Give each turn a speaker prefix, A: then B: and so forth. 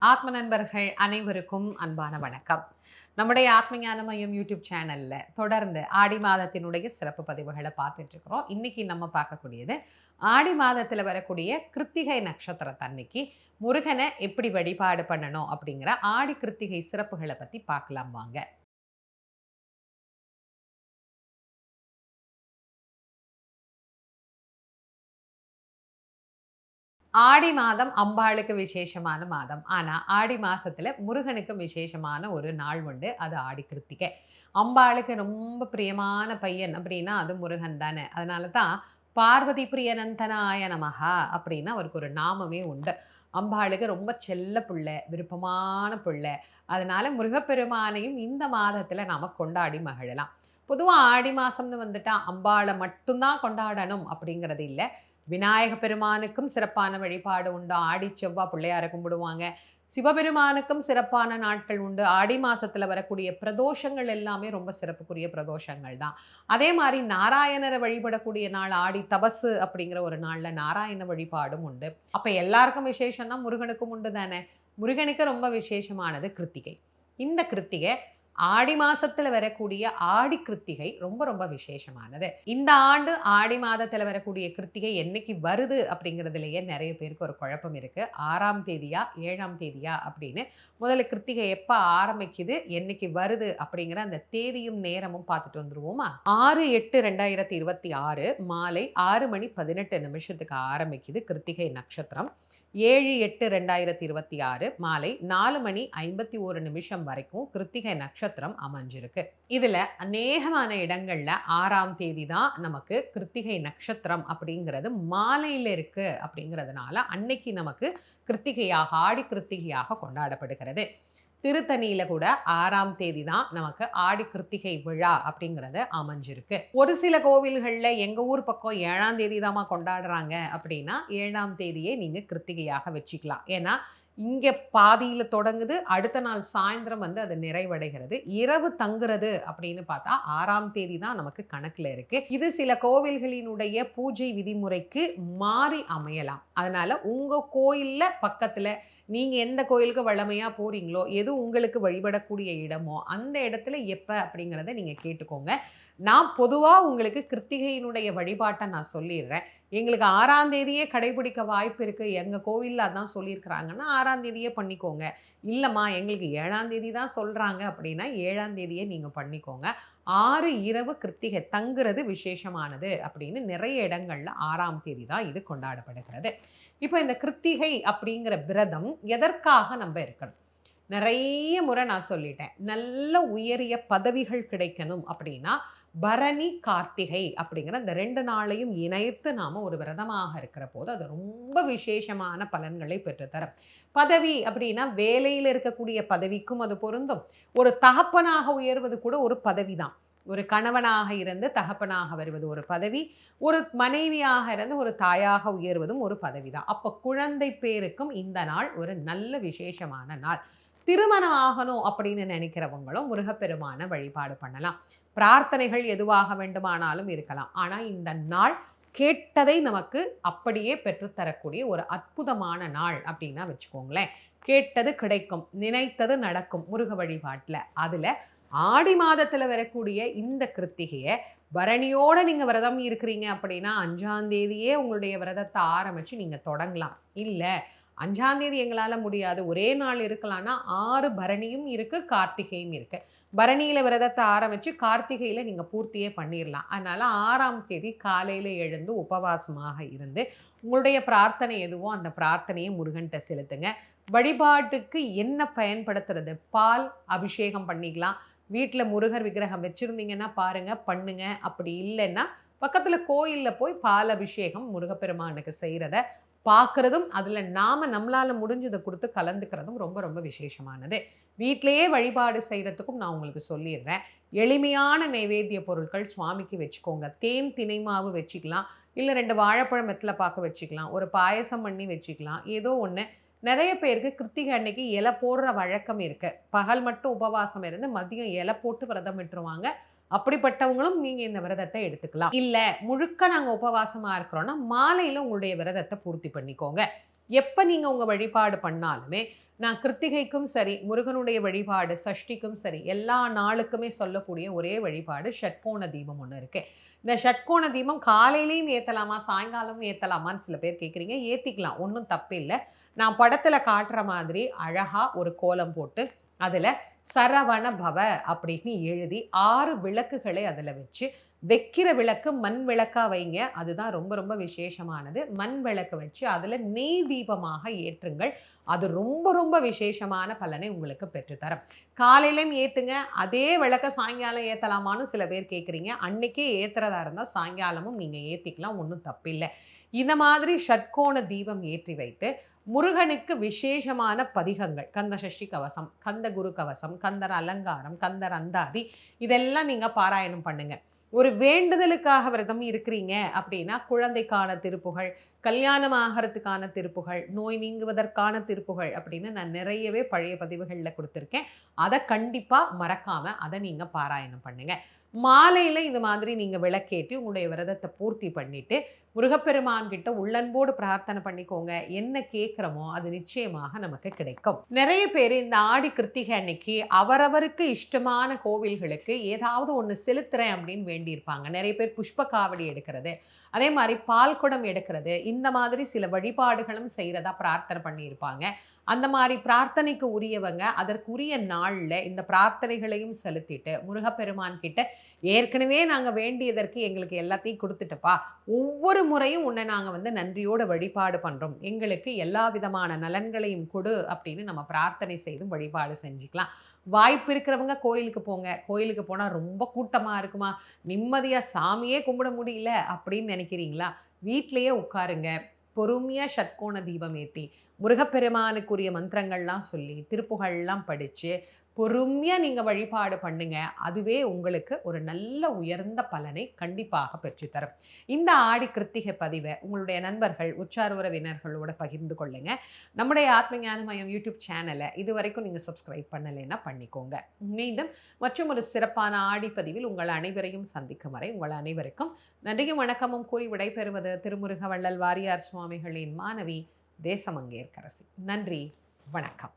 A: ஆத்ம நண்பர்கள் அனைவருக்கும் அன்பான வணக்கம். நம்முடைய ஆத்ம ஞான மையம் யூடியூப் சேனல்ல தொடர்ந்து ஆடி மாதத்தினுடைய சிறப்பு பதிவுகளை பார்த்துட்டு இருக்கிறோம். இன்னைக்கு நம்ம பார்க்கக்கூடியது ஆடி மாதத்துல வரக்கூடிய கிருத்திகை நட்சத்திரத்தன்னைக்கு முருகனை எப்படி வழிபாடு பண்ணணும் அப்படிங்கிற ஆடி கிருத்திகை சிறப்புகளை பத்தி பார்க்கலாம் வாங்க. ஆடி மாதம் அம்பாளுக்கு விசேஷமான மாதம். ஆனா, ஆடி மாசத்துல முருகனுக்கு விசேஷமான ஒரு நாள் உண்டு. அது ஆடி கிருத்திகை. அம்பாளுக்கு ரொம்ப பிரியமான பையன் அப்படின்னா, அது முருகன் தானே. அதனால தான் பார்வதி பிரியநந்தனாய நமஹா அப்படின்னு அவருக்கு ஒரு நாமமே உண்டு. அம்பாளுக்கு ரொம்ப செல்ல புள்ள, விருப்பமான புள்ள. அதனால முருகப்பெருமானையும் இந்த மாதத்துல நாம கொண்டாடி மகிழலாம். பொதுவா ஆடி மாசம்னு வந்துட்டா, அம்பாள மட்டும் தான் கொண்டாடணும் அப்படிங்கிறது இல்ல. விநாயக பெருமானுக்கும் சிறப்பான வழிபாடு உண்டு. ஆடி செவ்வா பிள்ளையார கும்பிடுவாங்க. சிவபெருமானுக்கும் சிறப்பான நாட்கள் உண்டு. ஆடி மாசத்துல வரக்கூடிய பிரதோஷங்கள் எல்லாமே ரொம்ப சிறப்புக்குரிய பிரதோஷங்கள் தான். அதே மாரி நாராயணரை வழிபடக்கூடிய நாள் ஆடி தபசு அப்படிங்கிற ஒரு நாள்ல நாராயண வழிபாடும் உண்டு. அப்ப எல்லாருக்கும் விசேஷம்னா முருகனுக்கும் உண்டு தானே. முருகனுக்கு ரொம்ப விசேஷமானது கிருத்திகை. இந்த கிருத்திகை ஆடி மாசத்துல வரக்கூடிய ஆடி கிருத்திகை ரொம்ப ரொம்ப விசேஷமானது. இந்த ஆண்டு ஆடி மாதத்துல வரக்கூடிய கிருத்திகை என்னைக்கு வருது அப்படிங்கிறதுலயே நிறைய பேருக்கு ஒரு குழப்பம் இருக்கு. 6ஆம் தேதியா 7ஆம் தேதியா அப்படின்னு. முதல்ல கிருத்திகை எப்ப ஆரம்பிக்குது, என்னைக்கு வருது அப்படிங்கிற அந்த தேதியும் நேரமும் பார்த்துட்டு வந்துருவோமா? 6/8/2026 மாலை 6:18 ஆரம்பிக்குது கிருத்திகை நட்சத்திரம். 7/8/2026 மாலை 4:51 வரைக்கும் கிருத்திகை நட்சத்திரம் அமைஞ்சிருக்கு. இதுல அநேகமான இடங்கள்ல 6ஆம் தேதி தான் நமக்கு கிருத்திகை நட்சத்திரம் அப்படிங்கிறது மாலையில இருக்கு அப்படிங்கிறதுனால அன்னைக்கு நமக்கு கிருத்திகையாக ஆடி கிருத்திகையாக கொண்டாடப்படுகிறது. திருத்தணியில கூட 6ஆம் தேதி தான் நமக்கு ஆடி கிருத்திகை விழா அப்படிங்கிறது அமைஞ்சிருக்கு. ஒரு சில கோவில்கள்ல எங்க ஊர் பக்கம் 7ஆம் தேதி தாம்மா கொண்டாடுறாங்க அப்படின்னா 7ஆம் தேதியே நீங்க கிருத்திகையாக வச்சுக்கலாம். ஏன்னா இங்க பாதியில தொடங்குது. அடுத்த நாள் சாயந்திரம் வந்து அது நிறைவடைகிறது. இரவு தங்குறது அப்படின்னு பார்த்தா 6ஆம் தேதி தான் நமக்கு கணக்குல இருக்கு. இது சில கோவில்களினுடைய பூஜை விதிமுறைக்கு மாறி அமையலாம். அதனால உங்க கோயில்ல பக்கத்துல நீங்க எந்த கோயிலுக்கு வழமையா போறீங்களோ, எது உங்களுக்கு வழிபடக்கூடிய இடமோ, அந்த இடத்துல எப்ப அப்படிங்கிறத நீங்க கேட்டுக்கோங்க. நான் பொதுவா உங்களுக்கு கிருத்திகையினுடைய வழிபாட்ட நான் சொல்லிர்றேன். எங்களுக்கு 6ஆம் தேதியே கடைபிடிக்க வாய்ப்பு இருக்கு. எங்க கோவில்ல அதான் சொல்லியிருக்கிறாங்கன்னா, 6ஆம் தேதியே பண்ணிக்கோங்க. இல்லம்மா எங்களுக்கு 7ஆம் தேதி தான் சொல்றாங்க அப்படின்னா, 7ஆம் தேதியே நீங்க பண்ணிக்கோங்க. 6 இரவு கிருத்திகை தங்குறது விசேஷமானது அப்படின்னு நிறைய இடங்கள்ல 6ஆம் தேதி தான் இது கொண்டாடப்படுகிறது. இப்ப இந்த கிருத்திகை அப்படிங்கிற விரதம் எதற்காக நம்ப இருக்கணும்? நெறைய முறை நான் சொல்லிட்டேன். நல்ல உயரிய பதவிகள் கிடைக்கணும் அப்படின்னா, பரணி, கார்த்திகை அப்படிங்கிற இந்த 2 நாளையும் இணைத்து நாம ஒரு விரதமாக இருக்கிற போது, அது ரொம்ப விசேஷமான பலன்களை பெற்றுத்தரும். பதவி அப்படின்னா, வேலையில இருக்கக்கூடிய பதவிக்கும் அது பொருந்தும். ஒரு தகப்பனாக உயர்வது கூட ஒரு பதவி தான். ஒரு கணவனாக இருந்து தகப்பனாக வருவது ஒரு பதவி. ஒரு மனைவியாக இருந்து ஒரு தாயாக உயர்வதும் ஒரு பதவி தான். அப்ப குழந்தை பேருக்கும் இந்த நாள் ஒரு நல்ல விசேஷமான நாள். திருமணம் ஆகணும் அப்படின்னு நினைக்கிறவங்களும் முருகப்பெருமான வழிபாடு பண்ணலாம். பிரார்த்தனைகள் எதுவாக வேண்டுமானாலும் இருக்கலாம். ஆனா இந்த நாள் கேட்டதை நமக்கு அப்படியே பெற்றுத்தரக்கூடிய ஒரு அற்புதமான நாள் அப்படின்னா வச்சுக்கோங்களேன். கேட்டது கிடைக்கும், நினைத்தது நடக்கும் முருக வழிபாட்டுல. அதுல ஆடி மாதத்துல வரக்கூடிய இந்த கிருத்திகைய பரணியோட நீங்க விரதம் இருக்கிறீங்க அப்படின்னா 5ஆம் தேதியே உங்களுடைய விரதத்த ஆரம்பிச்சு நீங்க தொடங்கலாம். இல்ல 5ஆம் தேதி எங்களால முடியாது. ஒரே நாள் இருக்கலான்னா 6 பரணியும் இருக்கு, கார்த்திகையும் இருக்கு. பரணியில விரதத்த ஆரம்பிச்சு கார்த்திகையில நீங்க பூர்த்தியே பண்ணிரலாம். அதனால 6ஆம் தேதி காலையில எழுந்து உபவாசமாக இருந்து, உங்களுடைய பிரார்த்தனை எதுவோ அந்த பிரார்த்தனையை முருகன்ட்ட செலுத்துங்க. வழிபாட்டுக்கு என்ன பயன்படுத்துறது? பால் அபிஷேகம் பண்ணிக்கலாம். வீட்ல முருகர் விக்கிரகம் வச்சிருந்தீங்கன்னா பாருங்க, பண்ணுங்க. அப்படி இல்லன்னா, பக்கத்துல கோயில்ல போய் பால் அபிஷேகம் முருகப்பெருமானுக்கு செய்றத பார்க்கிறதும், அதுல நாம நம்மளால முடிஞ்சத குடுத்து கலந்துக்கிறதும் ரொம்ப ரொம்ப விசேஷமானது. வீட்லயே வழிபாடு செய்றதுக்கும் நான் உங்களுக்கு சொல்லிர்றேன். எளிமையான நைவேத்திய பொருட்கள் சுவாமிக்கு வச்சுக்கோங்க. தேன், தினை மாவு வச்சுக்கலாம். இல்ல 2 வாழைப்பழம் வெத்தல பாக்கு வச்சுக்கலாம். ஒரு பாயசம் பண்ணி வச்சுக்கலாம். ஏதோ ஒண்ணு. நெறைய பேருக்கு கிருத்திகை அன்னைக்கு இலை போடுற வழக்கம் இருக்கு. பகல் மட்டும் உபவாசம் இருந்து மதியம் இலை போட்டு விரதம் விட்டுருவாங்க. அப்படிப்பட்டவங்களும் நீங்க இந்த விரதத்த எடுத்துக்கலாம். இல்ல முழுக்க நாங்க உபவாசமா இருக்கிறோம்னா, மாலையில உங்களுடைய விரதத்த பூர்த்தி பண்ணிக்கோங்க. எப்ப நீங்க உங்க வழிபாடு பண்ணாலுமே, நான் கிருத்திகைக்கும் சரி, முருகனுடைய வழிபாடு, சஷ்டிக்கும் சரி, எல்லா நாளுக்குமே சொல்லக்கூடிய ஒரே வழிபாடு ஷட்கோண தீபம் ஒண்ணு இருக்கு. இந்த ஷட்கோண தீபம் காலையிலயும் ஏத்தலாமா? சாயங்காலமும் ஏத்தலாமான்னு சில பேர் கேட்குறீங்க. ஏத்திக்கலாம். ஒண்ணும் தப்பில்ல. நான் படத்துல காட்டுற மாதிரி அழகா ஒரு கோலம் போட்டு, அதுல சரவண பவ அப்படின்னு எழுதி 6 விளக்குகளை அதுல வச்சு, வைக்கிற விளக்கு மண் விளக்கா வைங்க. அதுதான் ரொம்ப ரொம்ப விசேஷமானது. மண் விளக்கு வச்சு அதுல நெய் தீபமாக ஏற்றுங்கள். அது ரொம்ப ரொம்ப விசேஷமான பலனை உங்களுக்கு பெற்றுத்தரும். காலையிலயும் ஏத்துங்க. அதே விளக்க சாயங்காலம் ஏத்தலாமான்னு சில பேர் கேட்குறீங்க. அன்னைக்கே ஏத்துறதா இருந்தா சாயங்காலமும் நீங்க ஏத்திக்கலாம். ஒண்ணும் தப்பில்ல. இந்த மாதிரி ஷட்கோண தீபம் ஏற்றி வைத்து, முருகனுக்கு விசேஷமான பதிகங்கள், கந்த சஷ்டி கவசம், கந்த குரு கவசம், கந்தர் அலங்காரம், கந்தர் அந்தாதி இதெல்லாம் நீங்க பாராயணம் பண்ணுங்க. ஒரு வேண்டுதலுக்காக விரதம் இருக்கிறீங்க அப்படின்னா, குழந்தைக்கான திருப்புகழ், கல்யாணம் ஆகறதுக்கான திருப்புகழ், நோய் நீங்குவதற்கான திருப்புகழ் அப்படின்னு நான் நிறையவே பழைய பதிவுகள்ல குடுத்துருக்கேன். அத கண்டிப்பா மறக்காம அத நீங்க பாராயணம் பண்ணுங்க. மாலையில இந்த மாதிரி நீங்க விளக்கேற்றி உங்களுடைய விரதத்த பூர்த்தி பண்ணிட்டு, முருகப்பெருமான் கிட்ட உள்ளன்போடு பிரார்த்தனை பண்ணிக்கோங்க. என்ன கேட்கிறோமோ அது நிச்சயமாக நமக்கு கிடைக்கும். நெறைய பேரு இந்த ஆடி கிருத்திகை அன்னைக்கு அவரவருக்கு இஷ்டமான கோவில்களுக்கு ஏதாவது ஒண்ணு செலுத்துறேன் அப்படின்னு வேண்டியிருப்பாங்க. நெறைய பேர் புஷ்ப காவடி எடுக்கிறது, அதே மாரி பால் குடம் எடுக்கிறது, இந்த மாதிரி சில வழிபாடுகளும் செய்றதா பிரார்த்தனை பண்ணியிருப்பாங்க. அந்த மாரி பிரார்த்தனைக்கு உரியவங்க, அதற்குரிய நாள்ல இந்த பிரார்த்தனைகளையும் செலுத்திட்டு, முருகப்பெருமான் கிட்ட ஏற்கனவே நாங்க வேண்டியதற்கு எங்களுக்கு எல்லாத்தையும் குடுத்துட்டப்பா. ஒவ்வொரு முறையும் உன்ன நாங்க வந்து நன்றியோட வழிபாடு பண்றோம். எங்களுக்கு எல்லா விதமான நலன்களையும் குடு அப்படின்னு நம்ம பிரார்த்தனை செய்தும் வழிபாடு செஞ்சுக்கலாம். வாய்ப்பு இருக்கிறவங்க கோயிலுக்கு போங்க. கோயிலுக்கு போனா ரொம்ப கூட்டமா இருக்குமா, நிம்மதியா சாமியே கும்பிட முடியல அப்படின்னு நெனைக்கிறீங்களா? வீட்லயே உட்காருங்க. பொறுமையா ஷட்கோண தீபம் ஏத்தி, முருகப்பெருமானுக்குரிய மந்திரங்கள்லாம் சொல்லி, திருப்புகழ்லாம் படிச்சு, பொறுமையா நீங்க வழிபாடு பண்ணுங்க. அதுவே உங்களுக்கு ஒரு நல்ல உயர்ந்த பலனை கண்டிப்பாக பெற்றுத்தரும். இந்த ஆடி கிருத்திகை பதிவ உங்களுடைய நண்பர்கள், உற்றார் உறவினர்களோட பகிர்ந்து கொள்ளுங்க. நம்முடைய ஆத்ம ஞானமயம் யூடியூப் சேனல இதுவரைக்கும் நீங்க சப்ஸ்கிரைப் பண்ணலைன்னா பண்ணிக்கோங்க. மீண்டும் மற்றும் ஒரு சிறப்பான ஆடி பதிவில் உங்கள் அனைவரையும் சந்திக்கும் வரை உங்கள் அனைவருக்கும் நன்றியும் வணக்கமும் கூறி விடைபெறுவது திருமுருக வள்ளல் வாரியார் சுவாமிகளின் மாணவி தேசமங்கேற்கரசி. நன்றி, வணக்கம்.